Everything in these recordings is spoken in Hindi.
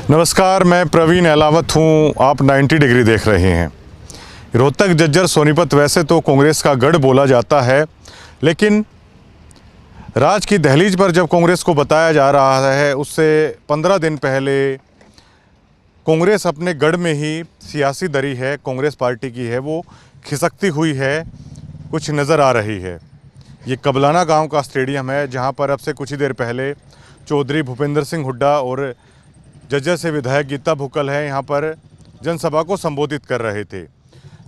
नमस्कार, मैं प्रवीण अहलावत हूँ। आप 90 डिग्री देख रहे हैं। रोहतक, झज्जर, सोनीपत वैसे तो कांग्रेस का गढ़ बोला जाता है, लेकिन राज की दहलीज पर जब कांग्रेस को बताया जा रहा है, उससे 15 दिन पहले कांग्रेस अपने गढ़ में ही सियासी दरी है, कांग्रेस पार्टी की है, वो खिसकती हुई है, कुछ नज़र आ रही है। ये कबलाना गांव का स्टेडियम है, जहां पर अब से कुछ ही देर पहले चौधरी भूपेंद्र सिंह हुड्डा और झज्जर से विधायक गीता भुक्कल है, यहाँ पर जनसभा को संबोधित कर रहे थे।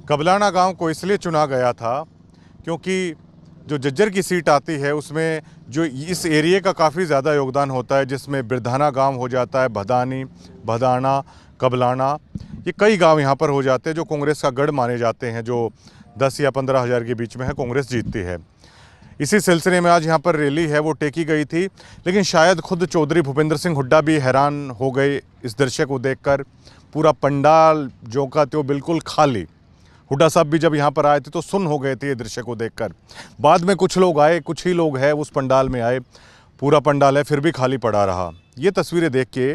कबलाना गांव को इसलिए चुना गया था क्योंकि जो झज्जर की सीट आती है उसमें जो इस एरिया का काफ़ी ज़्यादा योगदान होता है, जिसमें बिरधाना गांव हो जाता है, भदानी, भदाना, कबलाना, ये कई गांव यहाँ पर हो जाते हैं जो कांग्रेस का गढ़ माने जाते हैं, जो 10 या 15 हज़ार के बीच में है, कांग्रेस जीतती है। इसी सिलसिले में आज यहाँ पर रैली है वो टेकी गई थी, लेकिन शायद खुद चौधरी भूपेंद्र सिंह हुड्डा भी हैरान हो गए इस दृश्य को देखकर। पूरा पंडाल जो का त्यों बिल्कुल खाली। हुड्डा साहब भी जब यहाँ पर आए थे तो सुन्न हो गए थे ये दृश्य को देखकर। बाद में कुछ लोग आए, कुछ ही लोग हैं उस पंडाल में आए, पूरा पंडाल है फिर भी खाली पड़ा रहा। ये तस्वीरें देख के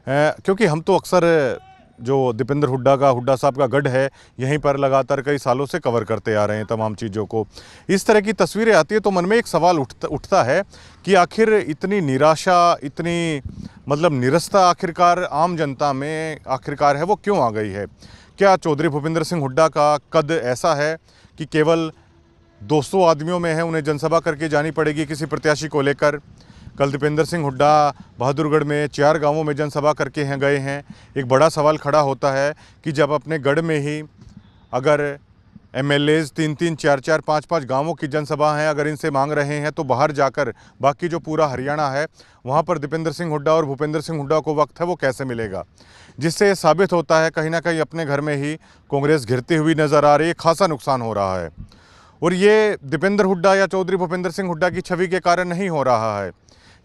क्योंकि हम तो अक्सर जो दीपेंद्र हुड्डा साहब का गढ़ है, यहीं पर लगातार कई सालों से कवर करते आ रहे हैं तमाम चीज़ों को। इस तरह की तस्वीरें आती है तो मन में एक सवाल उठता है कि आखिर इतनी निराशा, इतनी निरस्ता आखिरकार आम जनता में आखिरकार है वो क्यों आ गई है? क्या चौधरी भूपेंद्र सिंह हुड्डा का कद ऐसा है कि केवल 200 आदमियों में है, उन्हें जनसभा करके जानी पड़ेगी किसी प्रत्याशी को लेकर? कल दीपेंद्र सिंह हुड्डा बहादुरगढ़ में 4 गांवों में जनसभा करके गए हैं। एक बड़ा सवाल खड़ा होता है कि जब अपने गढ़ में ही अगर एमएलएज 3-3, 4-4, 5-5 गांवों की जनसभा हैं, अगर इनसे मांग रहे हैं तो बाहर जाकर बाकी जो पूरा हरियाणा है वहां पर दीपेंद्र सिंह हुड्डा और भूपेंद्र सिंह हुड्डा को वक्त है वो कैसे मिलेगा? जिससे ये साबित होता है कहीं ना कहीं अपने घर में ही कांग्रेस घिरती हुई नज़र आ रही है, खासा नुकसान हो रहा है। और ये दीपेंद्र हुड्डा या चौधरी भूपेंद्र सिंह हुड्डा की छवि के कारण नहीं हो रहा है,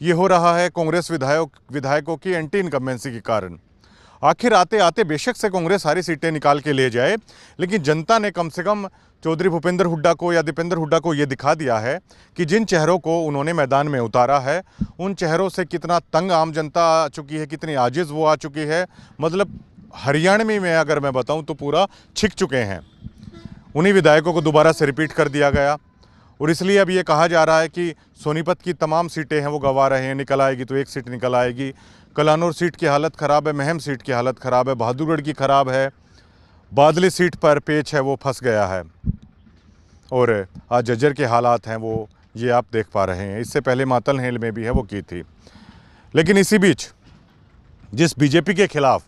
ये हो रहा है कांग्रेस विधायकों की एंटी इनकम्बेंसी के कारण। आखिर आते आते बेशक से कांग्रेस सारी सीटें निकाल के ले जाए, लेकिन जनता ने कम से कम चौधरी भूपेंद्र हुड्डा को या दीपेंद्र हुड्डा को ये दिखा दिया है कि जिन चेहरों को उन्होंने मैदान में उतारा है, उन चेहरों से कितना तंग आम जनता आ चुकी है, कितनी आजिज़ वो आ चुकी है। हरियाणवी में अगर मैं बताऊं तो पूरा छिक चुके हैं। उन्हीं विधायकों को दोबारा से रिपीट कर दिया गया और इसलिए अब ये कहा जा रहा है कि सोनीपत की तमाम सीटें हैं वो गंवा रहे हैं। निकल आएगी तो एक सीट निकल आएगी। कलानौर सीट की हालत ख़राब है, महम सीट की हालत ख़राब है, बहादुरगढ़ की ख़राब है, बादली सीट पर पेच है वो फंस गया है, और आज झज्जर के हालात हैं वो ये आप देख पा रहे हैं। इससे पहले मातल हेल में भी है वो की थी। लेकिन इसी बीच जिस बीजेपी के खिलाफ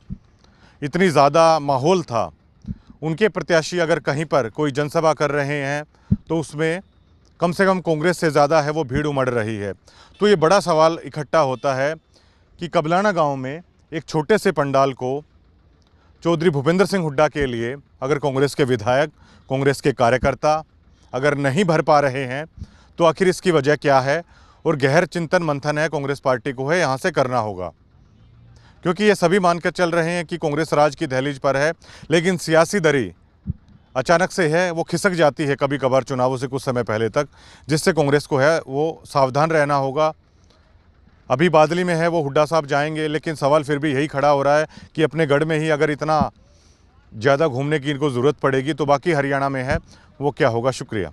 इतनी ज़्यादा माहौल था, उनके प्रत्याशी अगर कहीं पर कोई जनसभा कर रहे हैं तो उसमें कम से कम कांग्रेस से ज़्यादा है वो भीड़ उमड़ रही है। तो ये बड़ा सवाल इकट्ठा होता है कि कबलाना गांव में एक छोटे से पंडाल को चौधरी भूपेंद्र सिंह हुड्डा के लिए अगर कांग्रेस के विधायक, कांग्रेस के कार्यकर्ता अगर नहीं भर पा रहे हैं तो आखिर इसकी वजह क्या है? और गहर चिंतन मंथन है कांग्रेस पार्टी को है यहाँ से करना होगा, क्योंकि ये सभी मानकर चल रहे हैं कि कांग्रेस राज की दहलीज पर है, लेकिन सियासी दरी अचानक से है वो खिसक जाती है कभी कभार चुनावों से कुछ समय पहले तक, जिससे कांग्रेस को है वो सावधान रहना होगा। अभी बादली में है वो हुड्डा साहब जाएंगे, लेकिन सवाल फिर भी यही खड़ा हो रहा है कि अपने गढ़ में ही अगर इतना ज़्यादा घूमने की इनको ज़रूरत पड़ेगी तो बाकी हरियाणा में है वो क्या होगा? शुक्रिया।